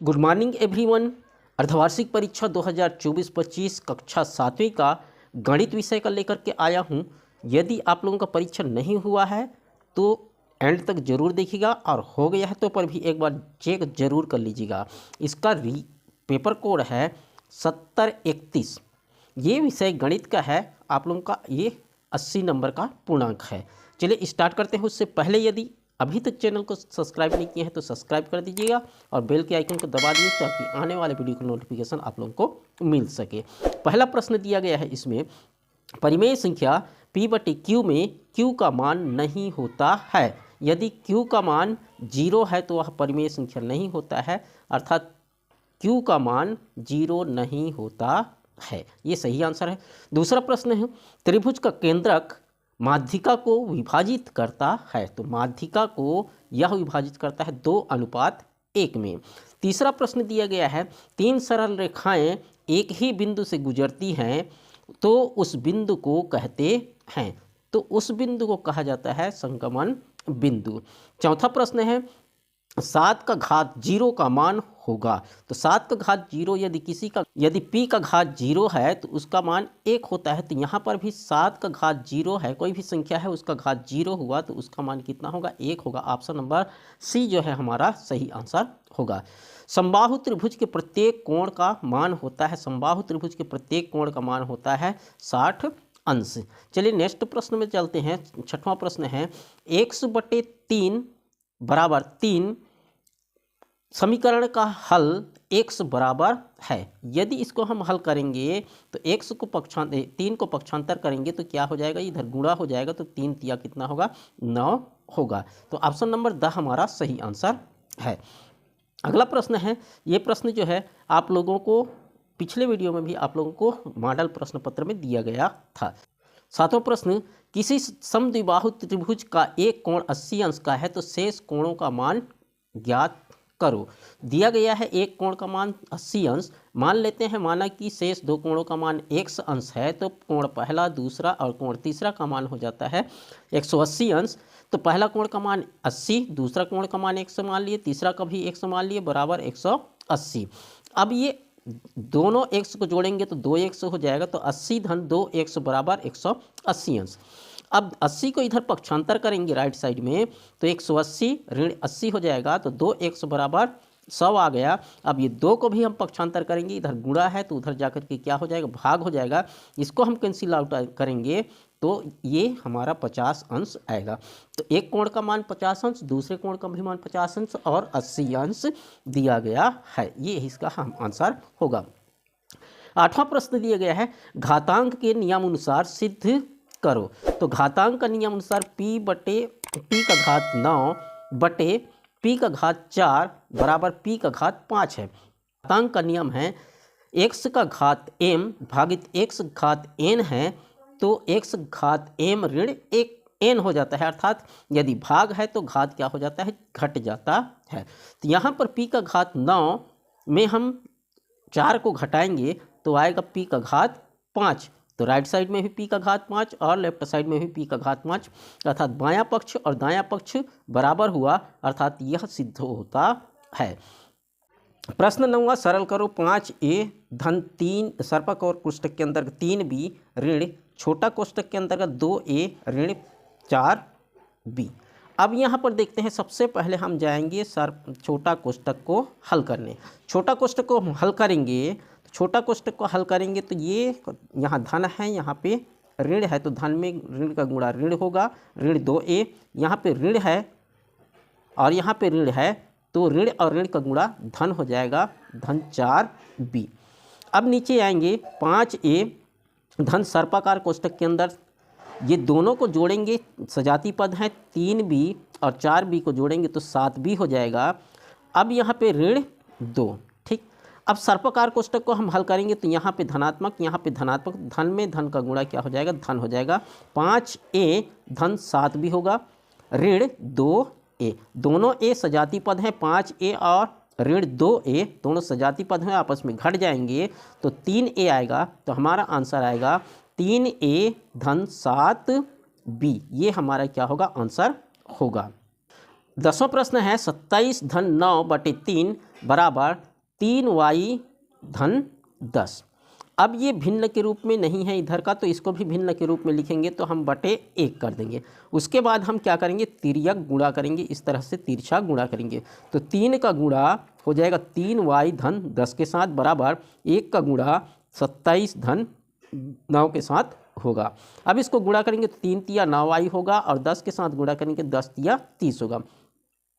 Good morning everyone. अर्धवार्षिक परीक्षा 2024-25 कक्षा 7वीं का गणित विषय का लेकर के आया हूं। यदि आप लोगों का परीक्षा नहीं हुआ है तो एंड तक जरूर देखिएगा, और हो गया है तो पर भी एक बार चेक जरूर कर लीजिएगा। इसका पेपर कोड है 7031। ये विषय गणित का है। आप लोगों का ये 80 नंबर का पूर्णांक है। चलिए स्टार्ट करते हैं। उससे पहले यदि अभी तक चैनल को सब्सक्राइब नहीं किए हैं तो सब्सक्राइब कर दीजिएगा और बेल के आइकन को दबा दीजिए ताकि आने वाले वीडियो का नोटिफिकेशन आप लोगों को मिल सके। पहला प्रश्न दिया गया है इसमें, परिमेय संख्या p/q में q का मान नहीं होता है। यदि q का मान 0 है तो वह परिमेय संख्या नहीं होता है, अर्थात q का मान 0 नहीं होता है। ये सही आंसर है। दूसरा प्रश्न है, त्रिभुज का केंद्रक माध्यिका को विभाजित करता है। तो माध्यिका को यह विभाजित करता है 2:1 में। तीसरा प्रश्न दिया गया है, 3 सरल रेखाएं एक ही बिंदु से गुजरती हैं तो उस बिंदु को कहते हैं। तो उस बिंदु को कहा जाता है संगमन बिंदु। चौथा प्रश्न है, 7 का घात 0 का मान होगा। तो 7 का घात 0 यदि p का घात 0 है तो उसका मान 1 होता है। तो यहाँ पर भी 7 का घात 0 है, कोई भी संख्या है उसका घात 0 हुआ तो उसका मान कितना होगा? 1 होगा। ऑप्शन नंबर सी जो है हमारा सही आंसर होगा। समबाहु त्रिभुज के प्रत्येक कोण का मान होता है, समबाहु त्रिभुज के प्रत्येक कोण का मान होता है 60 अंश। चलिए नेक्स्ट प्रश्न में चलते हैं। छठवां प्रश्न है, x/3 बराबर 3 समीकरण का हल x बराबर है। यदि इसको हम हल करेंगे तो x को 3 को पक्षांतर करेंगे तो क्या हो जाएगा? इधर गुणा हो जाएगा तो 3 तिया कितना होगा? 9 होगा। तो ऑप्शन नंबर द हमारा सही आंसर है। अगला प्रश्न है, ये प्रश्न जो है आप लोगों को पिछले वीडियो में भी आप लोगों को मॉडल प्रश्न पत्र में दिया गया था। सातवां प्रश्न, किसी समद्विबाहु त्रिभुज का एक कोण 80 अंश का है तो शेष कोणों का मान ज्ञात करो। दिया गया है एक कोण का मान 80 अंश। मान लेते हैं माना कि शेष दो कोणों का मान 100 अंश है, तो कोण पहला, दूसरा और कोण तीसरा का मान हो जाता है 180 अंश। तो पहला कोण का मान 80, दूसरा कोण का मान 100 मान लिए, तीसरा का भी 100 मान लिए, बराबर 180। अब ये दोनों x को जोड़ेंगे तो 2x हो जाएगा। तो 80 धन 2x बराबर 180 अंश। अब 80 को इधर पक्षांतर करेंगे राइट साइड में तो 180 ऋण 80 हो जाएगा। तो 2x बराबर 100 आ गया। अब ये 2 को भी हम पक्षांतर करेंगे, इधर गुणा है तो उधर जाकर के क्या हो जाएगा? भाग हो जाएगा। इसको हम कैंसिल आउट करेंगे तो ये हमारा 50 अंश आएगा। तो एक कोण का मान 50 अंश, दूसरे कोण का भी मान 50 अंश और 80 अंश दिया गया है। ये इसका हम आंसर होगा। आठवां प्रश्न दिया गया है, घातांक के नियमानुसार सिद्ध करो। तो घातांक का नियम अनुसार p का घात 9 बटे p का घात 4 बराबर p का घात 5 है। घातांक का नियम है x का घात m भागित x घात n है तो x घात m ऋण 1 n हो जाता है, अर्थात यदि भाग है तो घात क्या हो जाता है? घट जाता है। तो यहाँ पर p का घात 9 में हम 4 को घटाएंगे तो आएगा p का घात 5। तो राइट साइड में भी p का घात 5 और लेफ्ट साइड में भी p का घात 5, अर्थात बायां पक्ष और दायां पक्ष बराबर हुआ, अर्थात यह सिद्ध होता है। प्रश्न 9वां, सरल करो। 5a धन 3 सर्पक और कोष्टक के अंतर्गत 3b ऋण छोटा कोष्टक के अंतर्गत 2a ऋण 4b। अब यहाँ पर देखते हैं, सबसे पहले हम जाएंगे छोटा कोष्टक को हल करने। छोटा कोष्टक को हम हल करेंगे, छोटा कोष्टक को हल करेंगे तो ये यहाँ धन है, यहाँ पे ऋण है, तो धन में ऋण का गुणा ऋण होगा, ऋण 2a। यहाँ पे ऋण है और यहाँ पे ऋण है तो ऋण और ऋण का गुणा धन हो जाएगा, धन 4b। अब नीचे आएंगे, 5a धन सर्पाकार कोष्टक के अंदर ये दोनों को जोड़ेंगे, सजाती पद हैं, 3b और 4b को जोड़ेंगे तो 7b हो जाएगा। अब यहाँ पे ऋण 2। ठीक, अब सर्पाकार कोष्टक को हम हल करेंगे तो यहाँ पे धनात्मक, यहाँ पे धनात्मक, धन में धन का गुणा क्या हो जाएगा? धन हो जाएगा। 5a धन 7b होगा, ऋण 2a। दोनों a सजाती पद हैं, 5a और ऋण 2a दोनों सजाती पद हैं, आपस में घट जाएंगे तो 3a आएगा। तो हमारा आंसर आएगा 3a धन 7b। ये हमारा क्या होगा? आंसर होगा। 10वां प्रश्न है, 27 धन 9 बटे 3 बराबर 3y धन 10। अब ये भिन्न के रूप में नहीं है इधर का, तो इसको भी भिन्न के रूप में लिखेंगे तो हम बटे 1 कर देंगे। उसके बाद हम क्या करेंगे, तिर्यक गुणा करेंगे, इस तरह से तिरछा गुणा करेंगे। तो 3 का गुणा हो जाएगा 3y धन 10 के साथ बराबर 1 का गुणा 27 धन 9 के साथ होगा। अब इसको गुणा करेंगे तो 3 तिया 9y होगा और 10 के साथ गुणा करेंगे 10 तिया 30 होगा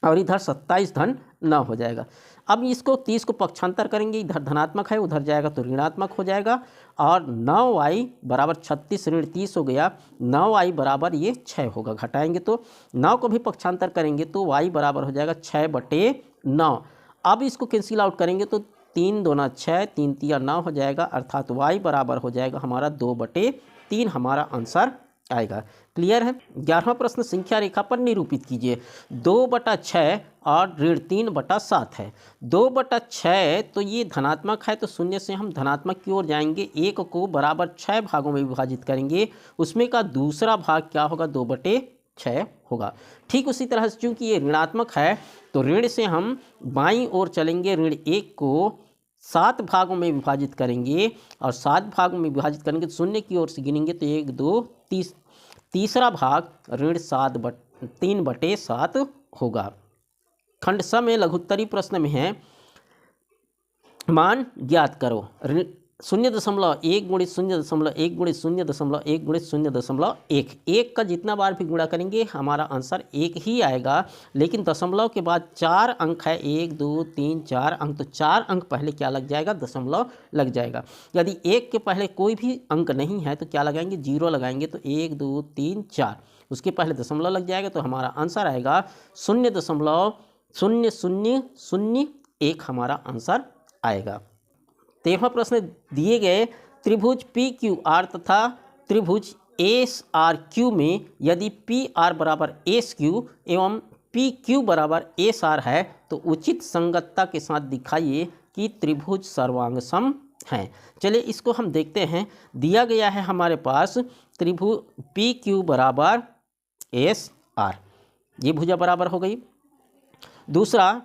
और इधर 27 धन 9 हो जाएगा। अब इसको 30 को पक्षांतर करेंगे, इधर धनात्मक है उधर जाएगा तो ऋणात्मक हो जाएगा और 9y बराबर 36 ऋण 30 हो गया, 9y बराबर ये 6 होगा। घटाएंगे तो 9 को भी पक्षांतर करेंगे तो y बराबर हो जाएगा 6/9। अब इसको कैंसिल आउट करेंगे तो 3 दूना 6, 3 तिया 9 हो जाएगा, अर्थात y बराबर हो जाएगा हमारा 2/3 हमारा आंसर आएगा। क्लियर है। 11वां प्रश्न, संख्या रेखा पर निरूपित कीजिए। 2/6 और ऋण 3/7 है। 2/6 तो ये धनात्मक है तो शून्य से हम धनात्मक की ओर जाएंगे, 1 को बराबर 6 भागों में विभाजित करेंगे, उसमें का दूसरा भाग क्या होगा, 2/6 होगा। ठीक उसी तरह से चूंकि ये ऋणात्मक है तो ऋण से हम बाईं ओर चलेंगे, ऋण 1 को 7 भागों में विभाजित करेंगे और 7 भागों में विभाजित करेंगे तो शून्य की ओर से गिनेंगे तो 1 2 30, तीसरा भाग ऋण 3/7 होगा। खंड स में लघुत्तरी प्रश्न में है, मान ज्ञात करो। 0.1 गुणित 0.1 गुणित 0.1 गुणित 0.1, 1 का जितना बार भी गुणा करेंगे हमारा आंसर 1 ही आएगा, लेकिन दशमलव के बाद 4 अंक है, 1 2 3 4 अंक, तो 4 अंक पहले क्या लग जाएगा, दशमलव लग जाएगा। यदि 1 के पहले कोई भी अंक नहीं है तो क्या लगाएंगे, 0 लगाएंगे, तो 1 2 3 4 उसके पहले दशमलव लग जाएगा, तो हमारा आंसर आएगा 0.0001 हमारा आंसर आएगा। 13वां प्रश्न, दिए गए त्रिभुज PQR तथा त्रिभुज SRQ में यदि PR बराबर SQ एवं PQ बराबर SR है तो उचित संगतता के साथ दिखाइए कि त्रिभुज सर्वांगसम हैं। चलिए इसको हम देखते हैं। दिया गया है हमारे पास त्रिभुज PQ बराबर SR, ये भुजा बराबर हो गई। दूसरा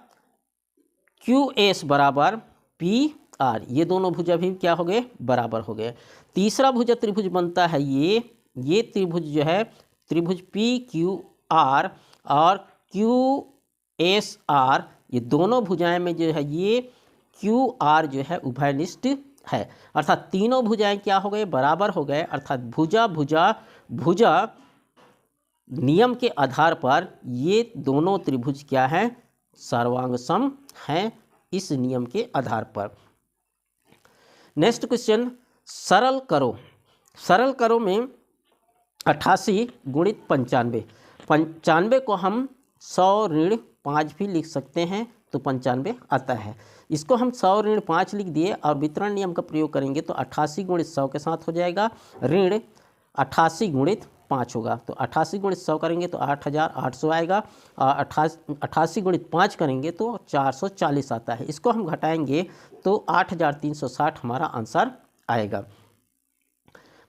QS बराबर PR, ये दोनों भुजा भी क्या हो गए, बराबर हो गए। तीसरा भुजा त्रिभुज बनता है ये त्रिभुज जो है त्रिभुज PQR और QSR, ये दोनों भुजाएं में जो है ये QR जो है उभयनिष्ठ है, अर्थात तीनों भुजाएं क्या हो गए, बराबर हो गए, अर्थात भुजा नियम के आधार पर ये दोनों त्रिभुज क्या हैं, सर्वांगसम हैं, इस नियम के आधार पर। नेक्स्ट क्वेश्चन, सरल करो में 88 गुणित 95 को हम 100 ऋण 5 भी लिख सकते हैं तो 95 आता है। इसको हम 100 ऋण 5 लिख दिए और वितरण नियम का प्रयोग करेंगे तो 88 गुणित 100 के साथ हो जाएगा, ऋण 88 गुणित 5 होगा, तो 88 गुणित 100 करेंगे तो 8800 आएगा और 88 गुणित 5 करेंगे तो 440 आता है। इसको हम घटाएंगे तो 8360 हमारा आंसर आएगा।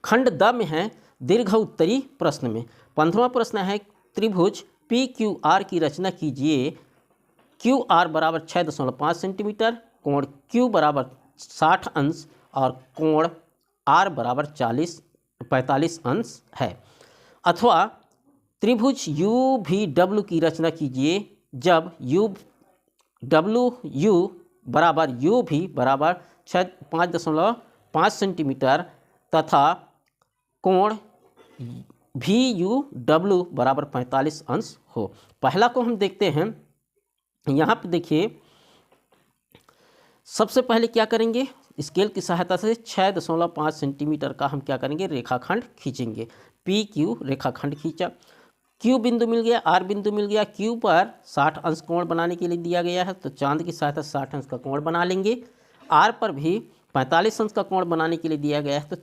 खंड द में है दीर्घ उत्तरी प्रश्न में 15वां प्रश्न है, त्रिभुज PQR की रचना कीजिए। QR बराबर 6.5 सेंटीमीटर, कोण Q बराबर 60 अंश और कोण R बराबर 45 अंश है। अथवा त्रिभुज UVW की रचना कीजिए जब WU बराबर UV बराबर 5.5 सेंटीमीटर तथा कोण VUW बराबर 45 अंश हो। पहला को हम देखते हैं। यहाँ पे देखिए, सबसे पहले क्या करेंगे, स्केल की सहायता से 6.5 सेंटीमीटर का हम क्या करेंगे, रेखाखंड खींचेंगे। PQ रेखाखंड खींचा, Q बिंदु मिल गया, R बिंदु मिल गया। Q पर 60 अंश कोण बनाने के लिए दिया गया है तो चांद की सहायता से 60 अंश का कोण बना लेंगे। R पर भी 45 अंश का कोण बनाने के लिए दिया गया है तो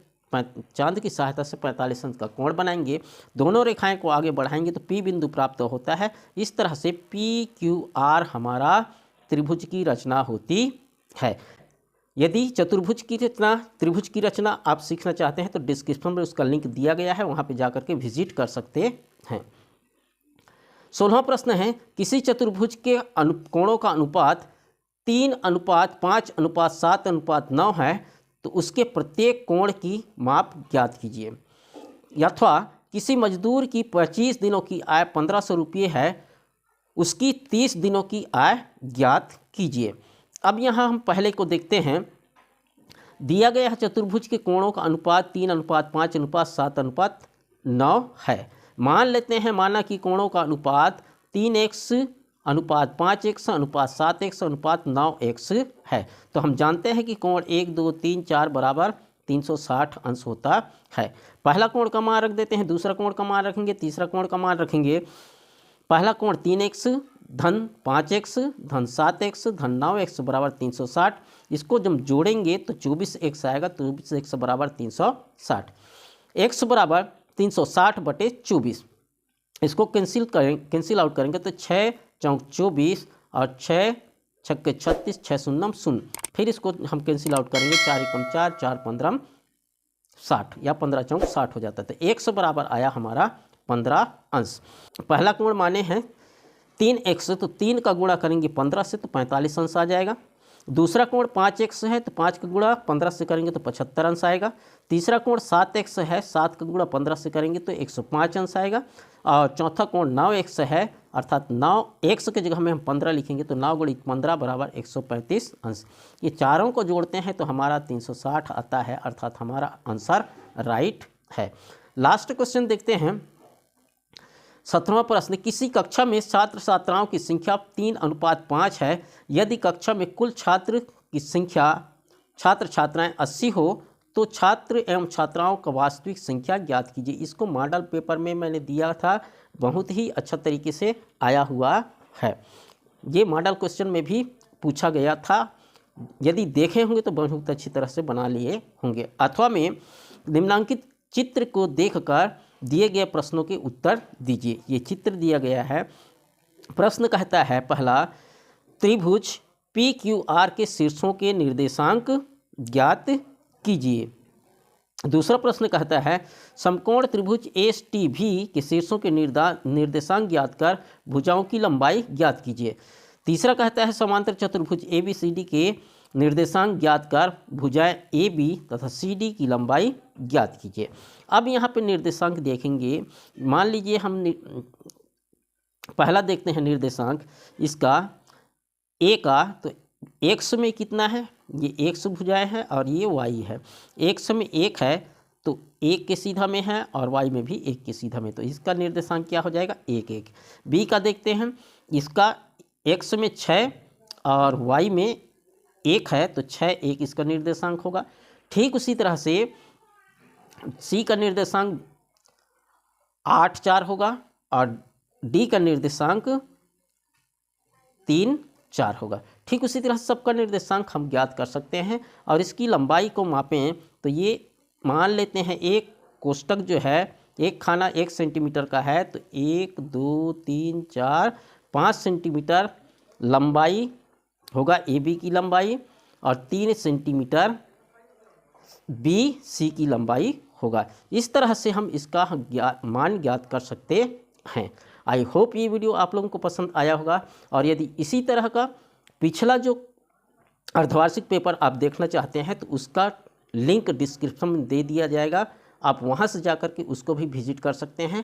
चांद की सहायता से 45 अंश का कोण बनाएंगे। दोनों रेखाएं को आगे बढ़ाएंगे तो P बिंदु प्राप्त होता है। इस तरह से PQR हमारा त्रिभुज की रचना होती है। यदि त्रिभुज की रचना आप सीखना चाहते हैं तो डिस्क्रिप्शन में उसका लिंक दिया गया है, वहां पे जाकर के विजिट कर सकते हैं। 16वां प्रश्न है, किसी चतुर्भुज के कोणों का अनुपात 3:5:7:9 है तो उसके प्रत्येक कोण की माप ज्ञात कीजिए। अथवा किसी मजदूर की 25 दिनों की आय 1500 रुपये है, उसकी 30 दिनों की आय ज्ञात कीजिए। अब यहाँ हम पहले को देखते हैं। दिया गया है चतुर्भुज के कोणों का अनुपात 3:5:7:9 है। मान लेते हैं माना कि कोणों का अनुपात 3x अनुपात 5x अनुपात 7x अनुपात 9x है। तो हम जानते हैं कि कोण 1 2 3 4 बराबर 360 अंश होता है। पहला कोण का मान रख देते हैं, दूसरा कोण का मान रखेंगे, तीसरा कोण का मान रखेंगे। पहला कोण 3x धन 5x धन 7x धन 9x बराबर 360। इसको जब जोड़ेंगे तो 24x आएगा, 24x बराबर 360। x बराबर 360/24। इसको कैंसिल आउट करेंगे तो 6 चौक 24 और 6 छक्के 36 6 शून्य 0। फिर इसको हम कैंसिल आउट करेंगे, 4 एकम 4 4 15 60 या 15 चौक 60 हो जाता है। तो x बराबर आया हमारा 15 अंश। पहला कोण माने हैं 3x, तो 3 का गुणा करेंगे 15 से तो 45 अंश आ जाएगा। दूसरा कोण 5x है तो 5 का गुणा 15 से करेंगे तो 75 अंश आएगा। तीसरा कोण 7x है, 7 का गुणा 15 से करेंगे तो 105 अंश आएगा। और चौथा कोण 9x है, अर्थात 9x के जगह में हम 15 लिखेंगे तो 9 × 15 बराबर 135 अंश। ये चारों को जोड़ते हैं तो हमारा 360 आता है, अर्थात हमारा आंसर राइट है। लास्ट क्वेश्चन देखते हैं। 17वां प्रश्न, किसी कक्षा में छात्र छात्राओं की संख्या 3:5 है। यदि कक्षा में कुल छात्र की संख्या छात्र छात्राएं 80 हो तो छात्र एवं छात्राओं का वास्तविक संख्या ज्ञात कीजिए। इसको मॉडल पेपर में मैंने दिया था, बहुत ही अच्छा तरीके से आया हुआ है। ये मॉडल क्वेश्चन में भी पूछा गया था, यदि देखे होंगे तो बहुत अच्छी तरह से बना लिए होंगे। अथवा में निम्नांकित चित्र को देखकर दिए गए प्रश्नों के उत्तर दीजिए। ये चित्र दिया गया है। प्रश्न कहता है पहला, त्रिभुज PQR के शीर्षों के निर्देशांक ज्ञात कीजिए। दूसरा प्रश्न कहता है समकोण त्रिभुज STV के शीर्षों के निर्देशांक ज्ञात कर भुजाओं की लंबाई ज्ञात कीजिए। तीसरा कहता है समांतर चतुर्भुज ABCD के निर्देशांक ज्ञात कर भुजाएं AB तथा CD की लंबाई ज्ञात कीजिए। अब यहाँ पे निर्देशांक देखेंगे। मान लीजिए हम पहला देखते हैं निर्देशांक इसका A का, तो x में कितना है, ये x भुजाएं हैं और ये y है। x में 1 है तो 1 के सीधा में है और y में भी 1 के सीधा में, तो इसका निर्देशांक क्या हो जाएगा 1 1। B का देखते हैं, इसका x में 6 और y में 1 है तो 6 1 इसका निर्देशांक होगा। ठीक उसी तरह से C का निर्देशांक 8 4 होगा और D का निर्देशांक 3 4 होगा। ठीक उसी तरह सबका निर्देशांक हम ज्ञात कर सकते हैं और इसकी लंबाई को मापें तो ये मान लेते हैं एक कोष्टक जो है, एक खाना 1 सेंटीमीटर का है तो 1 2 3 4 5 सेंटीमीटर लंबाई होगा AB की लंबाई और 3 सेंटीमीटर BC की लंबाई होगा। इस तरह से हम इसका मान ज्ञात कर सकते हैं। आई होप ये वीडियो आप लोगों को पसंद आया होगा और यदि इसी तरह का पिछला जो अर्धवार्षिक पेपर आप देखना चाहते हैं तो उसका लिंक डिस्क्रिप्शन में दे दिया जाएगा, आप वहां से जाकर के उसको भी विजिट कर सकते हैं।